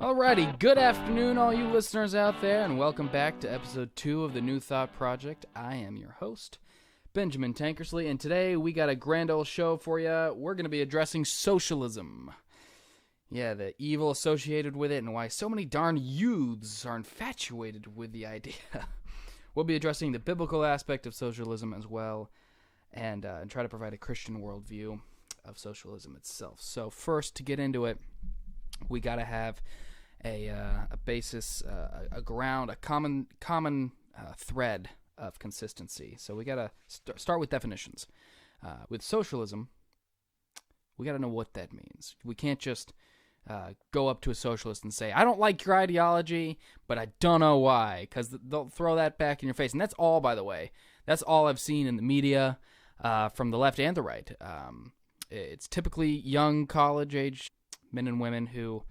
Alrighty, good afternoon, all you listeners out there, and welcome back to episode 2 of the New Thought Project. I am your host, Benjamin Tankersley, and today we got a grand old show for you. We're going to be addressing socialism. Yeah, the evil associated with it and why so many darn youths are infatuated with the idea. We'll be addressing the biblical aspect of socialism as well, and try to provide a Christian worldview of socialism itself. So first, to get into it, we got to have a basis, a ground, a common thread of consistency. So we got to start with definitions. With socialism, we got to know what that means. We can't just go up to a socialist and say, I don't like your ideology, but I don't know why, because they'll throw that back in your face. And that's all, by the way. That's all I've seen in the media from the left and the right. It's typically young college-age men and women who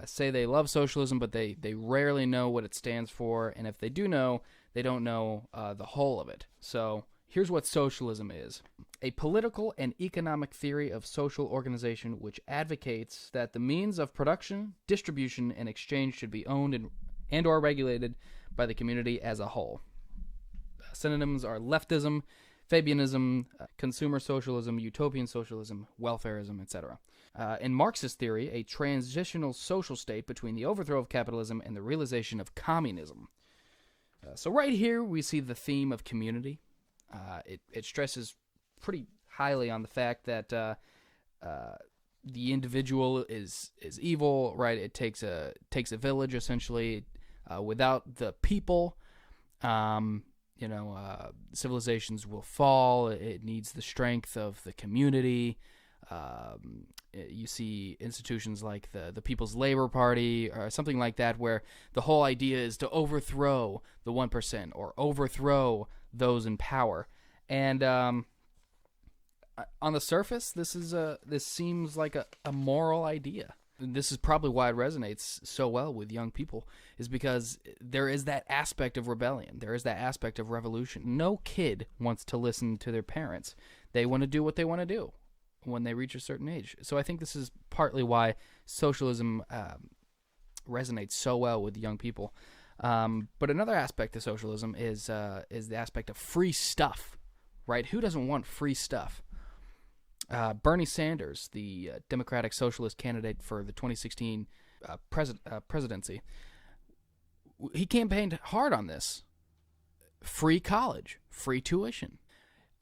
say they love socialism, but they rarely know what it stands for, and if they do know, they don't know the whole of it. So here's what socialism is. A political and economic theory of social organization which advocates that the means of production, distribution, and exchange should be owned and or regulated by the community as a whole. Synonyms are leftism, Fabianism, consumer socialism, utopian socialism, welfarism, etc. In Marxist theory, a transitional social state between the overthrow of capitalism and the realization of communism. So right here we see the theme of community. It stresses pretty highly on the fact that the individual is evil, right? It takes a village essentially. Without the people, civilizations will fall. It needs the strength of the community. You see institutions like the People's Labor Party or something like that, where the whole idea is to overthrow the 1% or overthrow those in power. And on the surface, this seems like a moral idea. This is probably why it resonates so well with young people, is because there is that aspect of rebellion. There is that aspect of revolution. No kid wants to listen to their parents. They want to do what they want to do when they reach a certain age. So I think this is partly why socialism resonates so well with young people. But another aspect of socialism is the aspect of free stuff, right? Who doesn't want free stuff? Bernie Sanders, the Democratic Socialist candidate for the 2016 presidency, he campaigned hard on this. Free college, free tuition.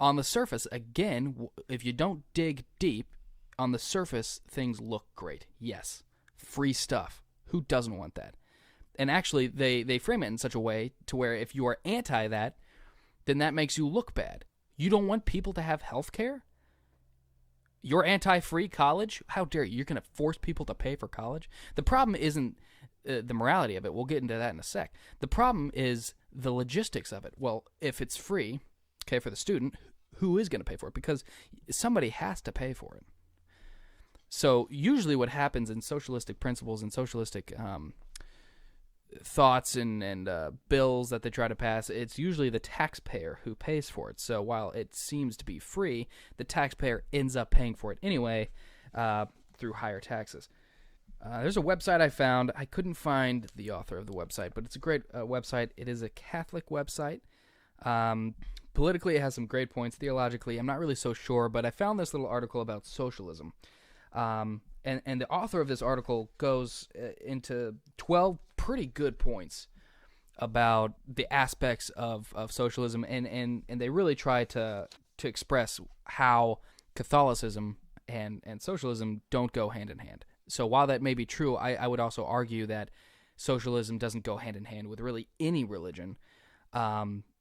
On the surface, again, if you don't dig deep, on the surface, things look great. Yes, free stuff. Who doesn't want that? And actually, they frame it in such a way to where if you are anti that, then that makes you look bad. You don't want people to have health care? You're anti-free college? How dare you? You're going to force people to pay for college? The problem isn't the morality of it. We'll get into that in a sec. The problem is the logistics of it. Well, if it's free, okay, for the student, who is going to pay for it? Because somebody has to pay for it. So usually what happens in socialistic principles and socialistic thoughts and bills that they try to pass, it's usually the taxpayer who pays for it. So while it seems to be free, the taxpayer ends up paying for it anyway through higher taxes. There's a website I found. I couldn't find the author of the website, but it's a great website. It is a Catholic website. Politically, it has some great points. Theologically, I'm not really so sure, but I found this little article about socialism. And the author of this article goes into 12 pretty good points about the aspects of socialism, and they really try to express how Catholicism and socialism don't go hand in hand. So while that may be true, I would also argue that socialism doesn't go hand in hand with really any religion,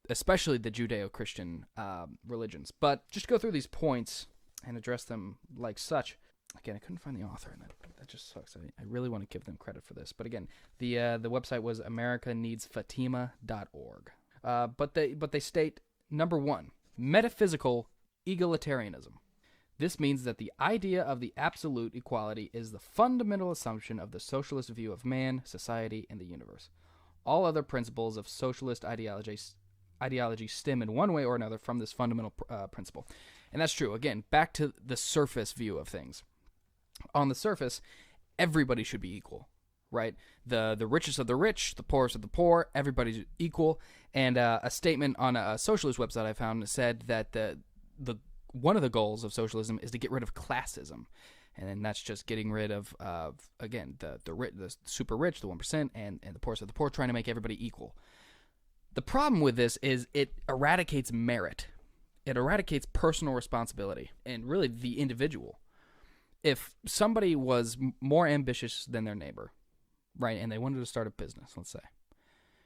especially the Judeo-Christian religions. But just go through these points and address them like such. Again, I couldn't find the author, and that just sucks. I really want to give them credit for this. But again, the website was americaneedsfatima.org. But they state, number 1, metaphysical egalitarianism. This means that the idea of the absolute equality is the fundamental assumption of the socialist view of man, society, and the universe. All other principles of socialist ideology stem in one way or another from this fundamental principle. And that's true. Again, back to the surface view of things. On the surface, everybody should be equal, right? The richest of the rich, the poorest of the poor, everybody's equal. And a statement on a socialist website I found said that the one of the goals of socialism is to get rid of classism. And then that's just getting rid of, again, the super rich, the 1%, and the poorest of the poor, trying to make everybody equal. The problem with this is it eradicates merit. It eradicates personal responsibility and really the individual. If somebody was more ambitious than their neighbor, right, and they wanted to start a business, let's say,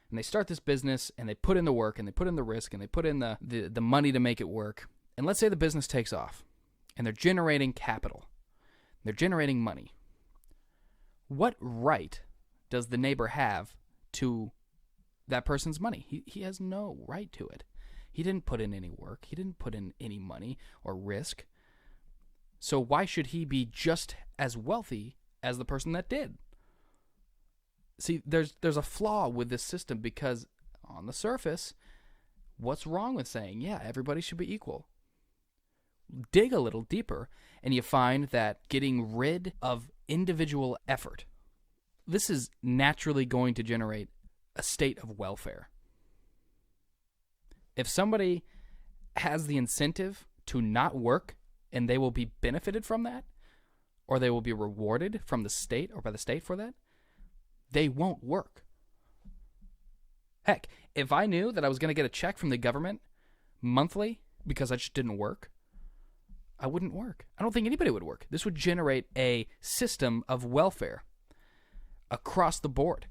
and they start this business and they put in the work and they put in the risk and they put in the money to make it work, and let's say the business takes off and they're generating capital, they're generating money, what right does the neighbor have to that person's money? He has no right to it. He didn't put in any work. He didn't put in any money or risk. So why should he be just as wealthy as the person that did? See, there's a flaw with this system because on the surface, what's wrong with saying, yeah, everybody should be equal? Dig a little deeper and you find that getting rid of individual effort, this is naturally going to generate a state of welfare. If somebody has the incentive to not work and they will be benefited from that, or they will be rewarded from the state or by the state for that, they won't work. Heck, if I knew that I was going to get a check from the government monthly because I just didn't work, I wouldn't work. I don't think anybody would work. This would generate a system of welfare across the board.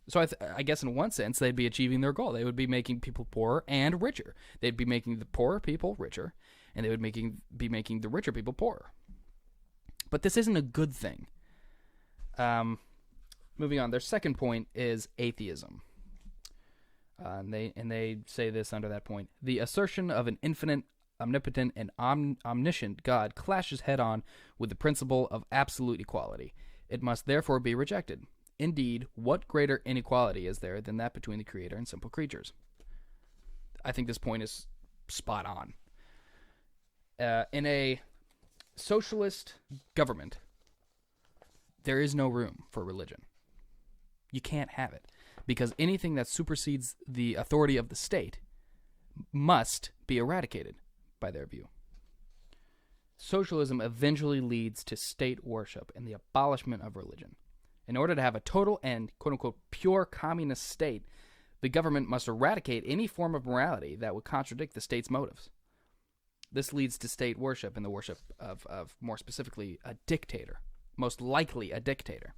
So I guess in one sense, they'd be achieving their goal. They would be making people poorer and richer. They'd be making the poorer people richer, and they would be making the richer people poorer. But this isn't a good thing. Moving on, their second point is atheism. And they say this under that point. The assertion of an infinite, omnipotent, and omniscient God clashes head-on with the principle of absolute equality. It must therefore be rejected. Indeed, what greater inequality is there than that between the Creator and simple creatures? I think this point is spot on. In a socialist government, there is no room for religion. You can't have it, because anything that supersedes the authority of the state must be eradicated, by their view. Socialism eventually leads to state worship and the abolishment of religion. In order to have a total and quote-unquote pure communist state, the government must eradicate any form of morality that would contradict the state's motives. This leads to state worship and the worship of more specifically, a dictator. Most likely a dictator.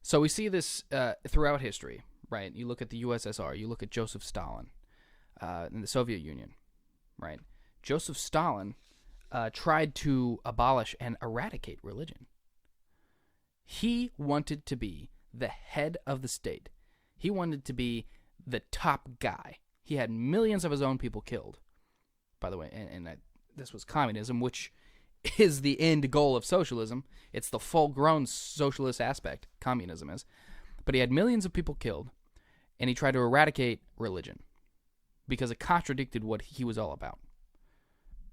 So we see this throughout history, right? You look at the USSR, you look at Joseph Stalin in the Soviet Union, right? Joseph Stalin tried to abolish and eradicate religion. He wanted to be the head of the state. He wanted to be the top guy. He had millions of his own people killed, by the way, and this was communism, which is the end goal of socialism. It's the full-grown socialist aspect, communism is. But he had millions of people killed, and he tried to eradicate religion because it contradicted what he was all about.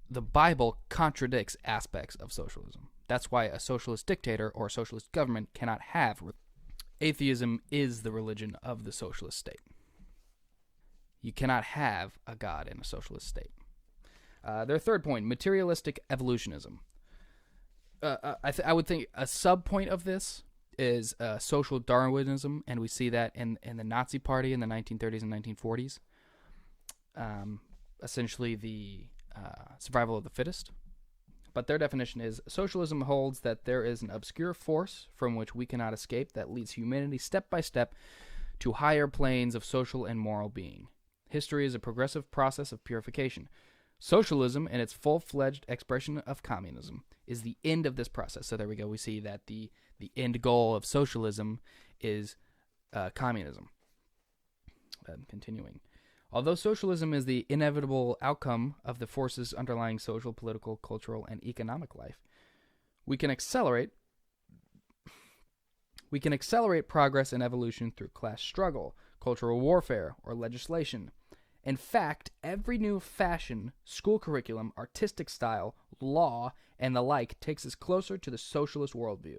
The Bible contradicts aspects of socialism. That's why a socialist dictator or a socialist government cannot have. Atheism is the religion of the socialist state. You cannot have a God in a socialist state. Their third point, materialistic evolutionism. I would think a sub-point of this is social Darwinism, and we see that in the Nazi Party in the 1930s and 1940s. Essentially the survival of the fittest. But their definition is, socialism holds that there is an obscure force from which we cannot escape that leads humanity step by step to higher planes of social and moral being. History is a progressive process of purification. Socialism, in its full-fledged expression of communism, is the end of this process. So there we go. We see that the end goal of socialism is communism. Continuing. Although socialism is the inevitable outcome of the forces underlying social, political, cultural, and economic life, we can accelerate progress and evolution through class struggle, cultural warfare, or legislation. In fact, every new fashion, school curriculum, artistic style, law, and the like takes us closer to the socialist worldview.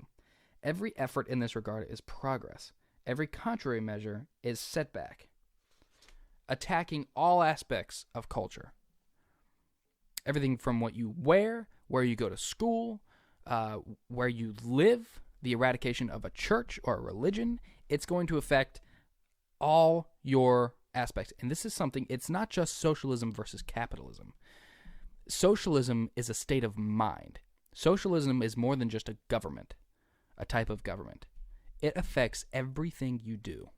Every effort in this regard is progress. Every contrary measure is setback. Attacking all aspects of culture. Everything from what you wear, where you go to school, where you live, the eradication of a church or a religion, it's going to affect all your aspects. And this is something, it's not just socialism versus capitalism. Socialism is a state of mind. Socialism is more than just a government, a type of government. It affects everything you do.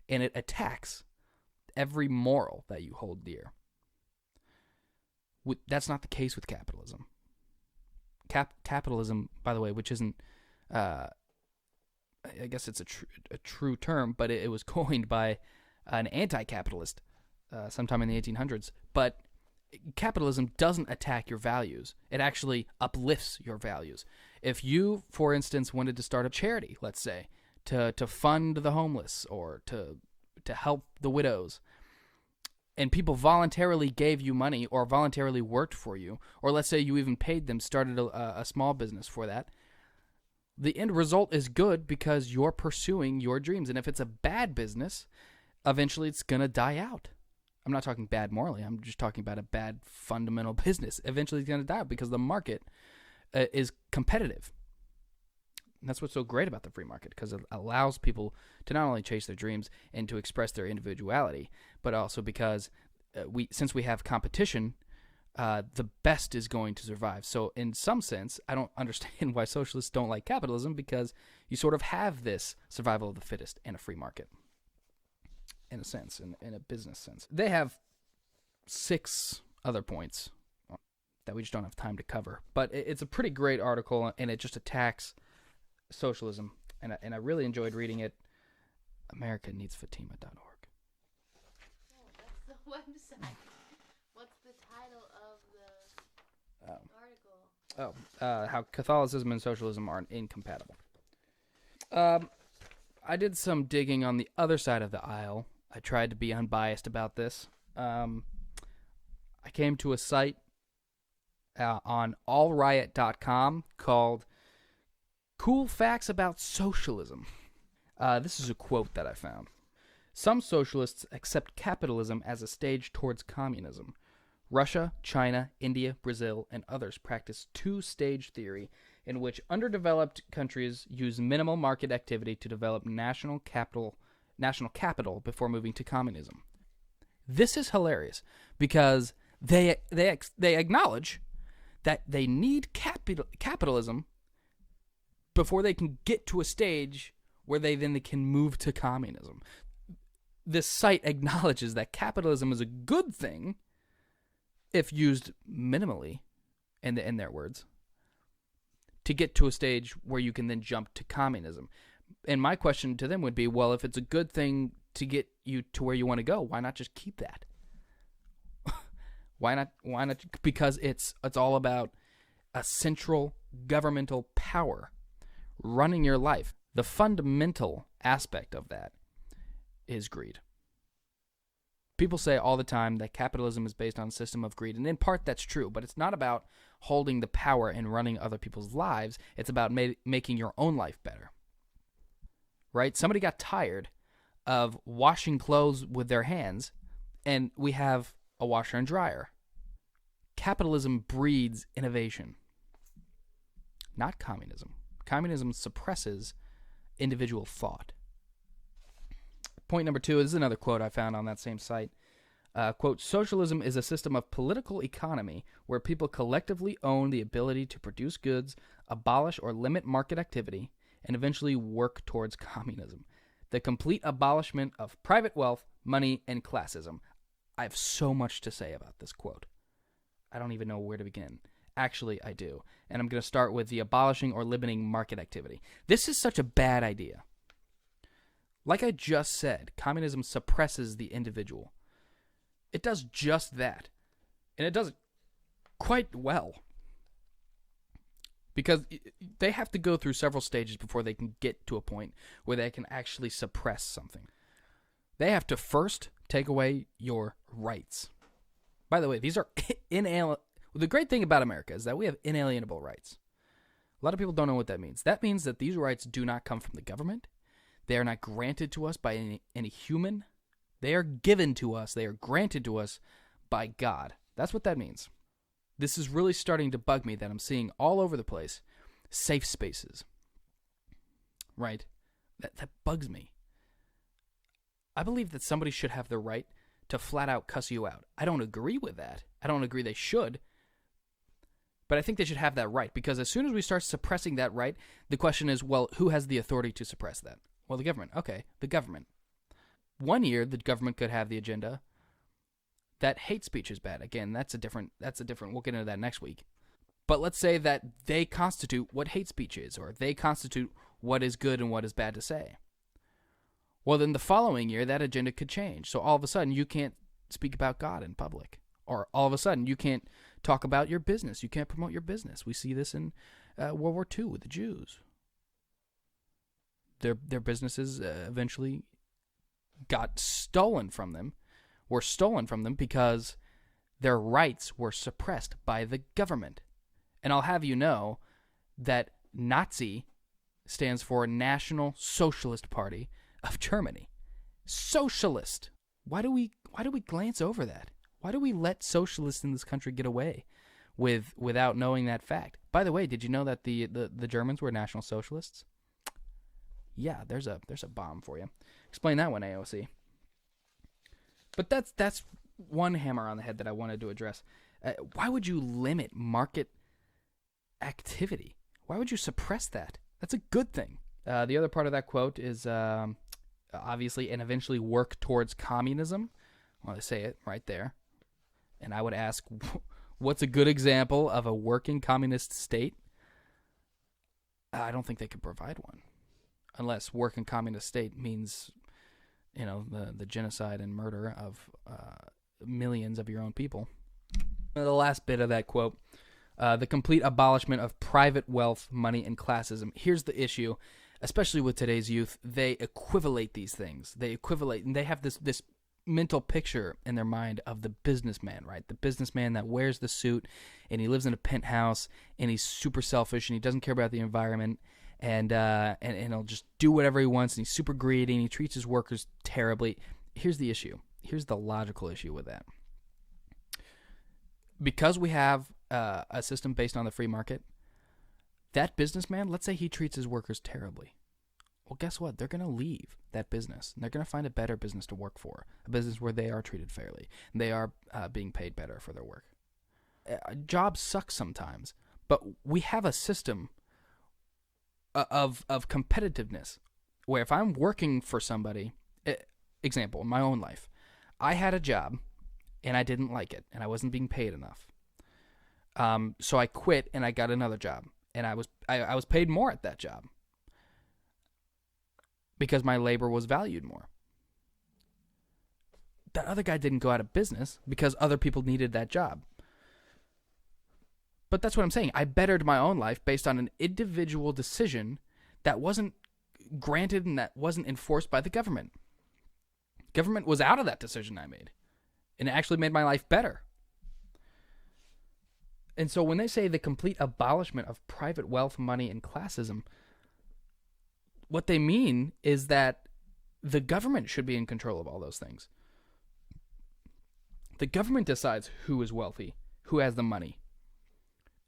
And it attacks every moral that you hold dear. That's not the case with capitalism. Capitalism, by the way, which isn't, I guess it's a true term, but it was coined by an anti-capitalist sometime in the 1800s. But capitalism doesn't attack your values. It actually uplifts your values. If you, for instance, wanted to start a charity, let's say, to fund the homeless or to help the widows, and people voluntarily gave you money or voluntarily worked for you, or let's say you even paid them, started a small business for that, the end result is good because you're pursuing your dreams. And if it's a bad business, eventually it's going to die out. I'm not talking bad morally. I'm just talking about a bad fundamental business. Eventually it's going to die out because the market is competitive. And that's what's so great about the free market, because it allows people to not only chase their dreams and to express their individuality, but also because since we have competition, the best is going to survive. So in some sense, I don't understand why socialists don't like capitalism, because you sort of have this survival of the fittest in a free market, in a sense, in a business sense. They have 6 other points that we just don't have time to cover. But it's a pretty great article, and it just attacks socialism, and I really enjoyed reading it. AmericaNeedsFatima.org. Oh, that's the website. What's the title of the article? How Catholicism and socialism are incompatible. I did some digging on the other side of the aisle. I tried to be unbiased about this. I came to a site on allriot.com called Cool Facts About Socialism. This is a quote that I found. Some socialists accept capitalism as a stage towards communism. Russia, China, India, Brazil, and others practice two-stage theory in which underdeveloped countries use minimal market activity to develop national capital before moving to communism. This is hilarious because they acknowledge that they need capitalism before they can get to a stage where they can move to communism. This site acknowledges that capitalism is a good thing if used minimally, in their words, to get to a stage where you can then jump to communism. And my question to them would be, well, if it's a good thing to get you to where you want to go, why not just keep that? Why not? Because it's all about a central governmental power running your life. The fundamental aspect of that is greed. People say all the time that capitalism is based on a system of greed, and in part that's true, but it's not about holding the power and running other people's lives. It's about making your own life better. Right? Somebody got tired of washing clothes with their hands, and we have a washer and dryer. Capitalism breeds innovation, not communism. Communism suppresses individual thought. Point number 2 is another quote I found on that same site. Quote, socialism is a system of political economy where people collectively own the ability to produce goods, abolish or limit market activity, and eventually work towards communism. The complete abolishment of private wealth, money, and classism. I have so much to say about this quote. I don't even know where to begin. Actually, I do. And I'm going to start with the abolishing or limiting market activity. This is such a bad idea. Like I just said, communism suppresses the individual. It does just that. And it does it quite well. Because they have to go through several stages before they can get to a point where they can actually suppress something. They have to first take away your rights. By the way, these are inalienable. The great thing about America is that we have inalienable rights. A lot of people don't know what that means. That means that these rights do not come from the government. They are not granted to us by any human. They are given to us. They are granted to us by God. That's what that means. This is really starting to bug me that I'm seeing all over the place safe spaces. Right? That bugs me. I believe that somebody should have the right to flat out cuss you out. I don't agree with that. I don't agree they should. But I think they should have that right, because as soon as we start suppressing that right, the question is, well, who has the authority to suppress that? Well, the government. Okay, the government. One year, the government could have the agenda that hate speech is bad. Again, that's a different, we'll get into that next week. But let's say that they constitute what hate speech is, or they constitute what is good and what is bad to say. Well, then the following year, that agenda could change. So all of a sudden, you can't speak about God in public. Or all of a sudden, you can't talk about your business. You can't promote your business. We see this in World War II with the Jews. Their businesses eventually got stolen from them, were stolen from them because their rights were suppressed by the government. And I'll have you know that Nazi stands for National Socialist Party of Germany. Socialist. Why do we glance over that? Why do we let socialists in this country get away without knowing that fact? By the way, did you know that the Germans were National Socialists? Yeah, there's a bomb for you. Explain that one, AOC. But that's one hammer on the head that I wanted to address. Why would you limit market activity? Why would you suppress that? That's a good thing. The other part of that quote is obviously and eventually work towards communism. Well, I say it right there. And I would ask, what's a good example of a working communist state? I don't think they could provide one. Unless working communist state means, the genocide and murder of millions of your own people. The last bit of that quote, the complete abolishment of private wealth, money, and classism. Here's the issue, especially with today's youth. They equivalate these things. And they have this mental picture in their mind of the businessman, right? The businessman that wears the suit and he lives in a penthouse and he's super selfish and he doesn't care about the environment and he'll just do whatever he wants and he's super greedy and he treats his workers terribly. Here's the issue. Here's the logical issue with that. Because we have a system based on the free market, that businessman, let's say he treats his workers terribly. Well, guess what? They're going to leave that business. And they're going to find a better business to work for, a business where they are treated fairly. And they are being paid better for their work. Jobs suck sometimes, but we have a system of competitiveness where if I'm working for somebody, example, in my own life, I had a job and I didn't like it and I wasn't being paid enough. So I quit and I got another job and I was paid more at that job. Because my labor was valued more. That other guy didn't go out of business because other people needed that job. But that's what I'm saying. I bettered my own life based on an individual decision that wasn't granted and that wasn't enforced by the government. Government was out of that decision I made. And it actually made my life better. And so when they say the complete abolishment of private wealth, money, and classism, what they mean is that the government should be in control of all those things. The government decides who is wealthy, who has the money.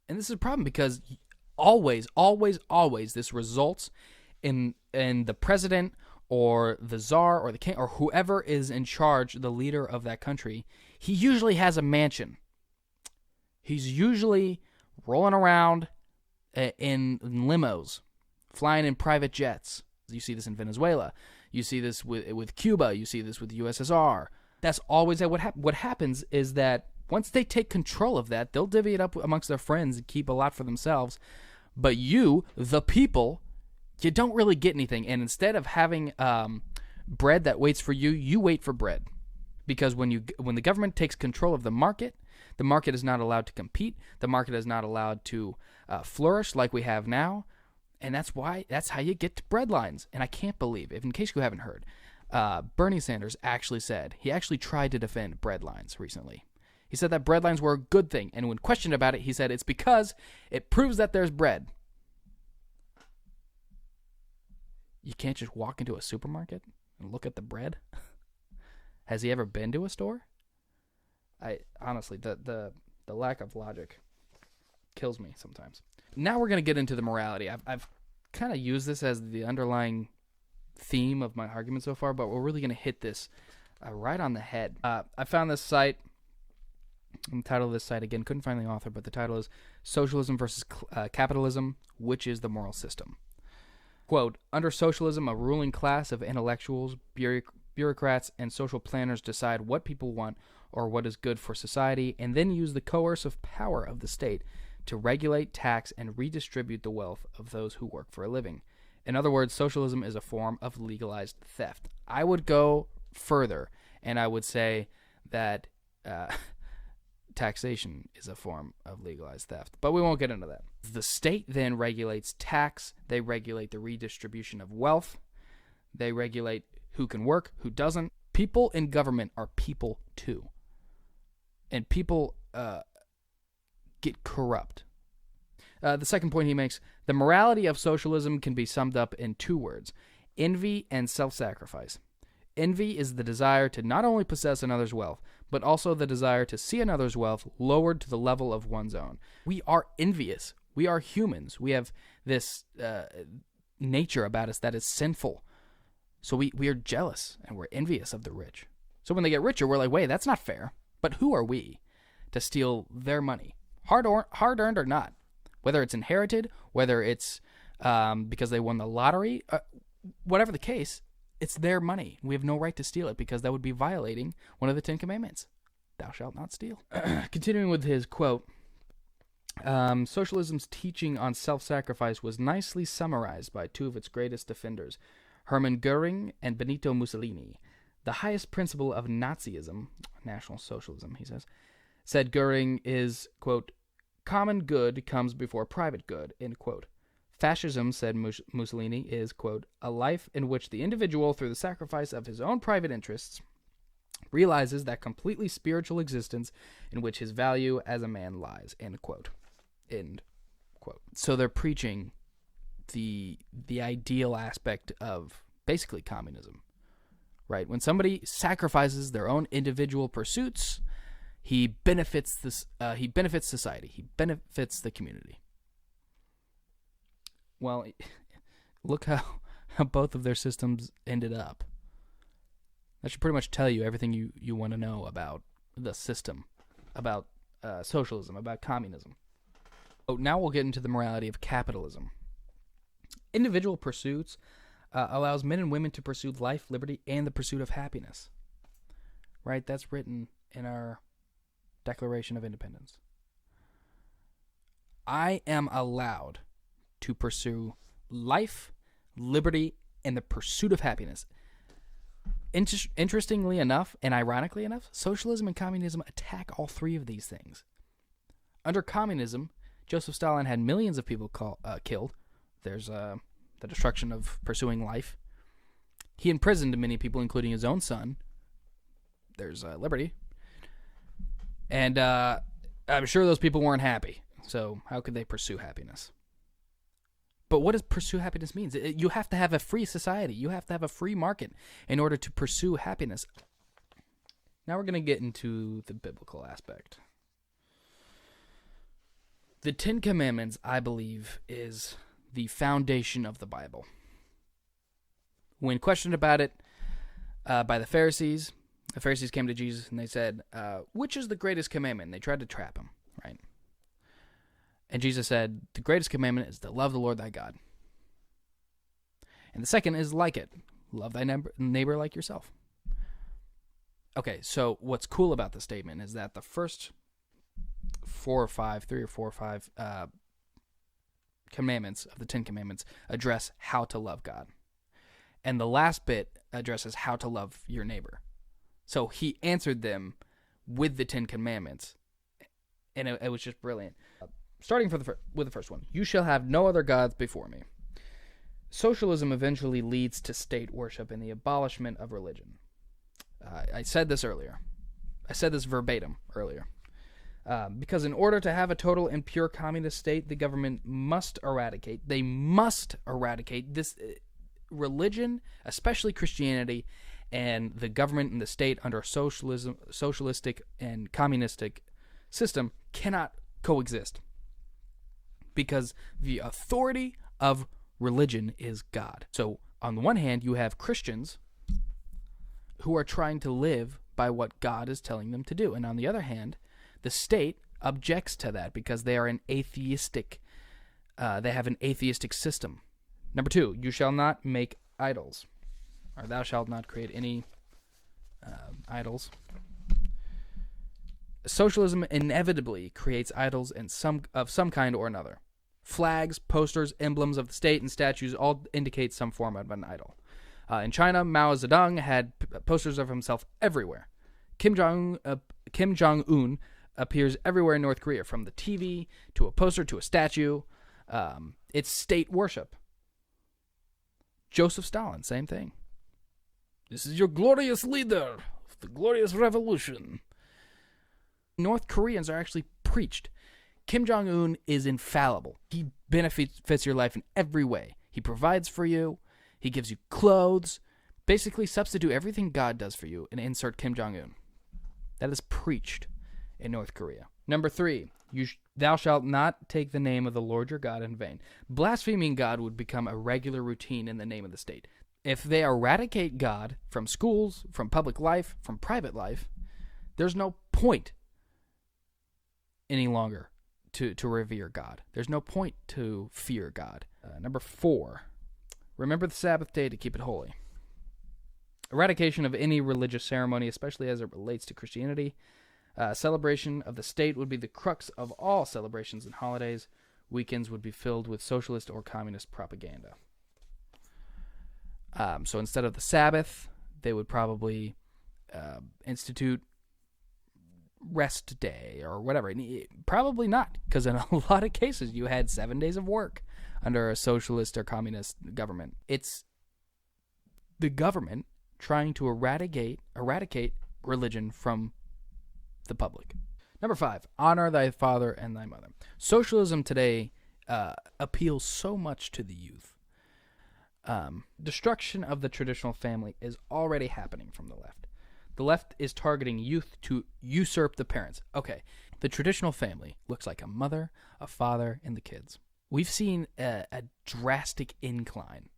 And this is a problem because always this results in the president or the czar or the king or whoever is in charge, the leader of that country. He usually has a mansion. He's usually rolling around in limos, flying in private jets. You see this in Venezuela. You see this with Cuba. You see this with the USSR. That's always what happens is that once they take control of that, they'll divvy it up amongst their friends and keep a lot for themselves. But you, the people, you don't really get anything. And instead of having bread that waits for you, you wait for bread. Because when the government takes control of the market is not allowed to compete. The market is not allowed to flourish like we have now. And that's how you get to bread lines. And I can't believe, in case you haven't heard, Bernie Sanders actually tried to defend bread lines recently. He said that bread lines were a good thing. And when questioned about it, he said it's because it proves that there's bread. You can't just walk into a supermarket and look at the bread? Has he ever been to a store? Honestly, the lack of logic kills me sometimes. Now we're going to get into the morality. I've kind of used this as the underlying theme of my argument so far, but we're really going to hit this right on the head. I found this site. The title of this site, again, couldn't find the author, but the title is Socialism versus Capitalism, Which is the Moral System? Quote, under socialism, a ruling class of intellectuals, bureaucrats, and social planners decide what people want or what is good for society, and then use the coercive power of the state to regulate, tax, and redistribute the wealth of those who work for a living. In other words, socialism is a form of legalized theft. I would go further, and I would say that taxation is a form of legalized theft, but we won't get into that. The state then regulates tax, they regulate the redistribution of wealth, they regulate who can work, who doesn't. People in government are people too, and people get corrupt. The second point he makes, the morality of socialism can be summed up in two words, envy and self-sacrifice. Envy is the desire to not only possess another's wealth, but also the desire to see another's wealth lowered to the level of one's own. We are envious. We are humans. We have this nature about us that is sinful. So we are jealous and we're envious of the rich. So when they get richer, we're like, wait, that's not fair. But who are we to steal their money? Hard-earned or not. Whether it's inherited, whether it's because they won the lottery, whatever the case, it's their money. We have no right to steal it because that would be violating one of the 10 Commandments. Thou shalt not steal. Continuing with his quote, socialism's teaching on self-sacrifice was nicely summarized by two of its greatest defenders, Hermann Goering and Benito Mussolini. The highest principle of Nazism, National Socialism, he said Goering is, quote, common good comes before private good, end quote. Fascism, said Mussolini, is, quote, a life in which the individual, through the sacrifice of his own private interests, realizes that completely spiritual existence in which his value as a man lies, end quote. End quote. So they're preaching the ideal aspect of basically communism, right? When somebody sacrifices their own individual pursuits, he benefits society. He benefits the community. Well, look how both of their systems ended up. That should pretty much tell you everything you want to know about the system, about socialism, about communism. So now we'll get into the morality of capitalism. Individual pursuits allows men and women to pursue life, liberty, and the pursuit of happiness. Right? That's written in our Declaration of Independence. I am allowed to pursue life, liberty, and the pursuit of happiness. Interestingly enough, and ironically enough, socialism and communism attack all three of these things. Under communism, Joseph Stalin had millions of people killed. There's the destruction of pursuing life. He imprisoned many people, including his own son. There's liberty. And I'm sure those people weren't happy. So how could they pursue happiness? But what does pursue happiness mean? You have to have a free society. You have to have a free market in order to pursue happiness. Now we're going to get into the biblical aspect. The 10 Commandments, I believe, is the foundation of the Bible. When questioned about it by the Pharisees came to Jesus and they said, which is the greatest commandment? And they tried to trap him, right? And Jesus said, the greatest commandment is to love the Lord thy God. And the second is like it. Love thy neighbor like yourself. Okay, so what's cool about the statement is that the first 3 or 4 or 5 commandments of the 10 Commandments address how to love God. And the last bit addresses how to love your neighbor. So he answered them with the 10 Commandments. And it was just brilliant. Starting with the first one. You shall have no other gods before me. Socialism eventually leads to state worship and the abolishment of religion. I said this earlier. I said this verbatim earlier. Because in order to have a total and pure communist state, the government must eradicate. They must eradicate this religion, especially Christianity, and the government and the state under a socialistic and communistic system cannot coexist, because the authority of religion is God. So on the one hand, you have Christians who are trying to live by what God is telling them to do, and on the other hand, the state objects to that because they are they have an atheistic system. Number 2, you shall not make idols, or thou shalt not create any idols. Socialism inevitably creates idols of some kind or another. Flags, posters, emblems of the state, and statues all indicate some form of an idol. In China, Mao Zedong had posters of himself everywhere. Kim Jong-un appears everywhere in North Korea, from the TV to a poster to a statue. It's state worship. Joseph Stalin, same thing. This is your glorious leader of the glorious revolution. North Koreans are actually preached. Kim Jong-un is infallible. He benefits your life in every way. He provides for you. He gives you clothes. Basically, substitute everything God does for you and insert Kim Jong-un. That is preached in North Korea. Number 3, thou shalt not take the name of the Lord your God in vain. Blaspheming God would become a regular routine in the name of the state. If they eradicate God from schools, from public life, from private life, there's no point any longer to revere God. There's no point to fear God. Number 4, remember the Sabbath day to keep it holy. Eradication of any religious ceremony, especially as it relates to Christianity. Celebration of the state would be the crux of all celebrations and holidays. Weekends would be filled with socialist or communist propaganda. So instead of the Sabbath, they would probably institute rest day or whatever. Probably not, because in a lot of cases you had 7 days of work under a socialist or communist government. It's the government trying to eradicate religion from the public. Number 5, honor thy father and thy mother. Socialism today appeals so much to the youth. Destruction of the traditional family is already happening from the left. The left is targeting youth to usurp the parents. Okay, the traditional family looks like a mother, a father, and the kids. We've seen a drastic incline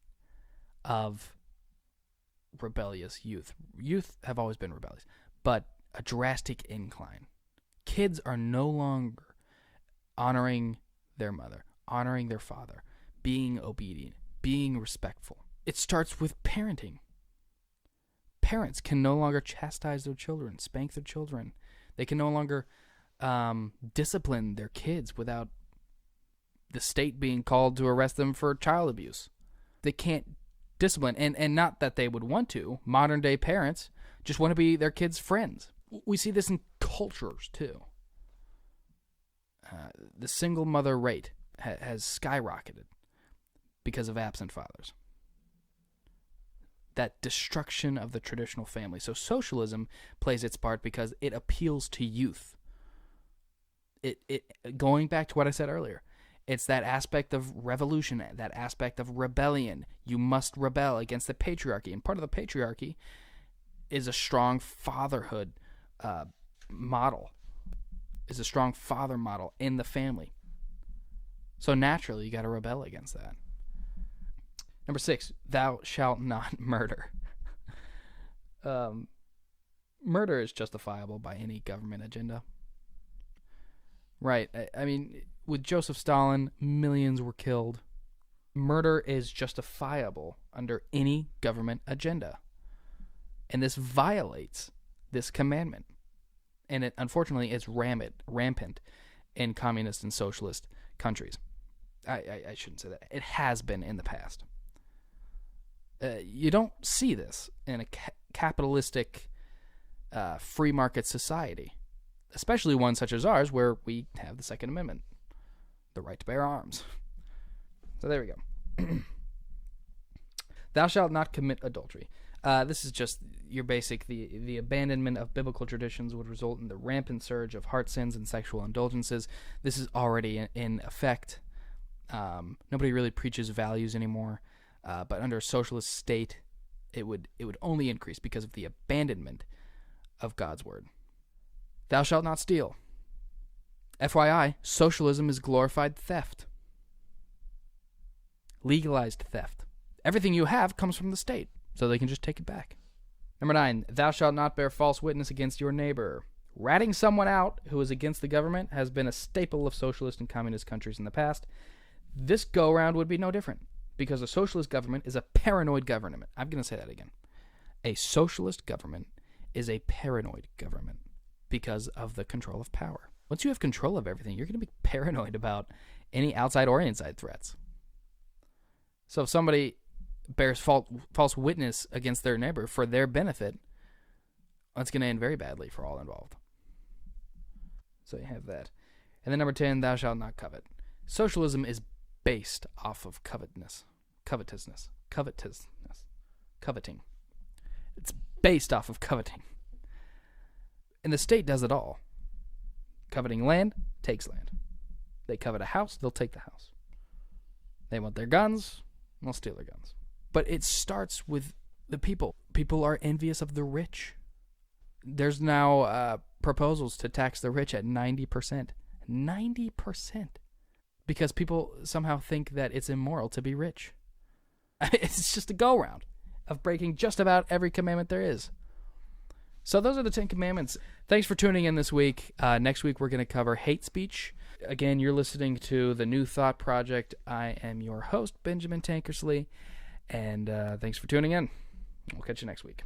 of rebellious youth. Youth have always been rebellious, but a drastic incline. Kids are no longer honoring their mother, honoring their father, being obedient, being respectful. It starts with parenting. Parents can no longer chastise their children, spank their children. They can no longer discipline their kids without the state being called to arrest them for child abuse. They can't discipline, and not that they would want to. Modern day parents just want to be their kids' friends. We see this in cultures too. The single mother rate has skyrocketed because of absent fathers. That destruction of the traditional family. So socialism plays its part because it appeals to youth. It going back to what I said earlier, it's that aspect of revolution, that aspect of rebellion. You must rebel against the patriarchy, and part of the patriarchy is a strong fatherhood model, is a strong father model in the family. So naturally, you got to rebel against that. Number 6, thou shalt not murder. Murder is justifiable by any government agenda. Right. I mean, with Joseph Stalin, millions were killed. Murder is justifiable under any government agenda. And this violates this commandment. And it, unfortunately, it's rampant in communist and socialist countries. I shouldn't say that. It has been in the past. You don't see this in a capitalistic free market society, especially one such as ours where we have the Second Amendment, the right to bear arms. So there we go. Thou shalt not commit adultery. This is just your basic, the abandonment of biblical traditions would result in the rampant surge of heart sins and sexual indulgences. This is already in effect. Nobody really preaches values anymore. But under a socialist state, it would only increase because of the abandonment of God's word. Thou shalt not steal. FYI, socialism is glorified theft. Legalized theft. Everything you have comes from the state, so they can just take it back. Number 9, thou shalt not bear false witness against your neighbor. Ratting someone out who is against the government has been a staple of socialist and communist countries in the past. This go-round would be no different, because a socialist government is a paranoid government. I'm going to say that again. A socialist government is a paranoid government because of the control of power. Once you have control of everything, you're going to be paranoid about any outside or inside threats. So if somebody bears false witness against their neighbor for their benefit, that's going to end very badly for all involved. So you have that. And then number 10, thou shalt not covet. Socialism is based off of covetousness. Coveting. It's based off of coveting. And the state does it all. Coveting land takes land. They covet a house, they'll take the house. They want their guns, they'll steal their guns. But it starts with the people. People are envious of the rich. There's now proposals to tax the rich at 90%. 90%. Because people somehow think that it's immoral to be rich. It's just a go-round of breaking just about every commandment there is. So those are the 10 commandments. Thanks for tuning in this week. Next week we're going to cover hate speech. Again, you're listening to the New Thought Project. I am your host, Benjamin Tankersley. And thanks for tuning in. We'll catch you next week.